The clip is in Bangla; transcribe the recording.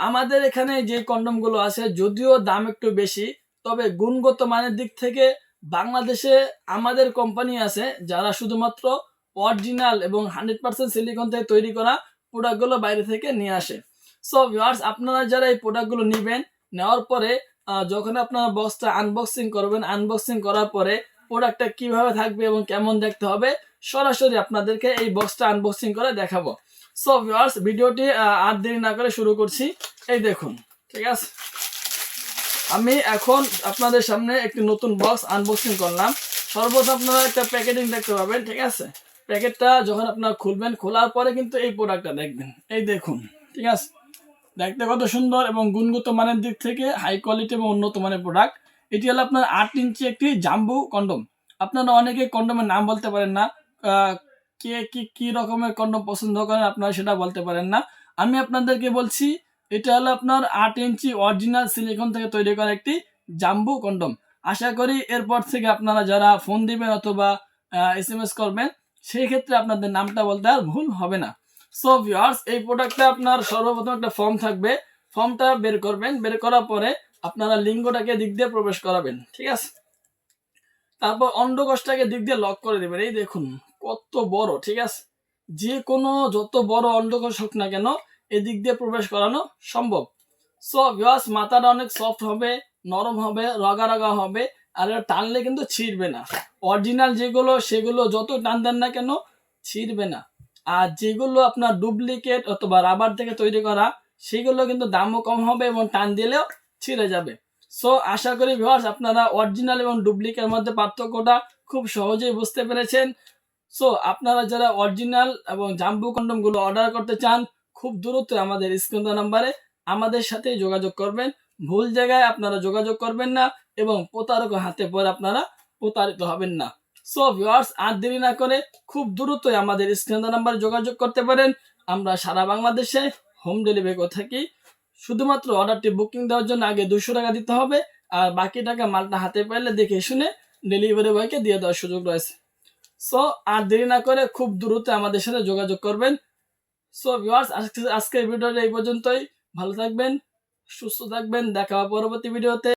আমাদের এখানে যে কন্ডমগুলো আছে যদিও দাম একটু বেশি, তবে গুণগত মানের দিক থেকে বাংলাদেশে আমাদের কোম্পানি আছে যারা শুধুমাত্র অরিজিনাল এবং 100% সিলিকন থেকে তৈরি করা প্রোডাক্টগুলো বাইরে থেকে নিয়ে আসে। সো ভিউয়ার্স, আপনারা যারা এই প্রোডাক্টগুলো নেবেন, নেওয়ার পরে যখন আপনারা বক্সটা আনবক্সিং করবেন, আনবক্সিং করার পরে প্রোডাক্টটা কিভাবে থাকবে এবং কেমন দেখতে হবে সরাসরি আপনাদেরকে এই বক্সটা আনবক্সিং করে দেখাবো। সো ভিউয়ার্স, ভিডিওটি আর দেরি না করে শুরু করছি। এই দেখুন, ঠিক আছে, আমি এখন আপনাদের সামনে একটি নতুন বক্স আনবক্সিং করলাম। সর্বপ্রথম আপনারা একটা প্যাকেটিং দেখতে পাবেন, ঠিক আছে। প্যাকেটটা যখন আপনারা খুলবেন, খোলার পরে কিন্তু এই প্রোডাক্টটা দেখবেন। এই দেখুন, ঠিক আছে, দেখতে কত সুন্দর এবং গুণগত মানের দিক থেকে হাই কোয়ালিটি এবং উন্নত মানের প্রোডাক্ট। এটি হলো আপনার 8 ইঞ্চি একটি জাম্বু কন্ডম। আপনারা অনেকে কন্ডমের নাম বলতে পারেন না, কে কি রকমের কন্ডম পছন্দ করেন আপনারা সেটা বলতে পারেন না। আমি আপনাদেরকে বলছি, এটা হলো আপনার 8 ইঞ্চি অরিজিনাল সিলিকন থেকে তৈরি করা একটি জাম্বু কন্ডম। আশা করি এরপর থেকে আপনারা যারা ফোন দিবেন অথবা SMS করবেন, সেই ক্ষেত্রে আপনাদের নামটা বলতে আর ভুল হবে না। সো ভিউয়ার্স, এই প্রোডাক্টটা আপনার সর্বপ্রথম একটা ফর্ম থাকবে, ফর্মটা বের করবেন। বের করার পরে আপনারা লিঙ্গটাকে দিক দিয়ে প্রবেশ করাবেন, ঠিক আছে। তারপর অন্ডকোষটাকে দিক দিয়ে লক করে দেবেন। এই দেখুন কত বড়, ঠিক আছে। যে কোনো যত বড় অন্ডকোষ হোক না কেন এদিক দিয়ে প্রবেশ করানো সম্ভব। সো ভিউয়ার্স, মাথাটা অনেক সফট হবে, নরম হবে, রগা রগা হবে, আর এটা টানলে কিন্তু ছিঁড়বে না। অরিজিনাল যেগুলো সেগুলো যত টান দেন না কেন ছিঁড়বে না। আর যেগুলো আপনার ডুপ্লিকেট অথবা রাবার থেকে তৈরি করা, সেগুলো কিন্তু দামও কম হবে এবং টান দিলেও ছিঁড়ে যাবে। সো আশা করি ভিউয়ার্স আপনারা অরিজিনাল এবং ডুপ্লিকেটের মধ্যে পার্থক্যটা খুব সহজেই বুঝতে পেরেছেন। সো আপনারা যারা অরিজিনাল এবং জাম্বু কন্ডমগুলো অর্ডার করতে চান, খুব দ্রুত আমাদের স্ক্রিন নাম্বারে আমাদের সাথে যোগাযোগ করবেন। ভুল জায়গায় আপনারা যোগাযোগ করবেন না এবং প্রতারকের হাতে পড়ে আপনারা প্রতারিত হবেন না। সো ভিউয়ার্স, আর দেরি না করে খুব দ্রুতই আমাদের স্ক্রিন নাম্বারে যোগাযোগ করতে পারেন। আমরা সারা বাংলাদেশে হোম ডেলিভারি করে থাকি। শুধুমাত্র অর্ডারটি বুকিং দেওয়ার জন্য আগে 200 টাকা দিতে হবে, আর বাকি টাকা মালটা হাতে পাইলে দেখে শুনে ডেলিভারি বয়কে দিয়ে দেওয়ার সুযোগ রয়েছে। সো আর দেরি না করে খুব দ্রুত আমাদের সাথে যোগাযোগ করবেন। সো ভিউয়ার্স, আজকের ভিডিওটা এই পর্যন্তই। ভালো থাকবেন, সুস্থ থাকবেন, দেখা হবে পরবর্তী ভিডিওতে।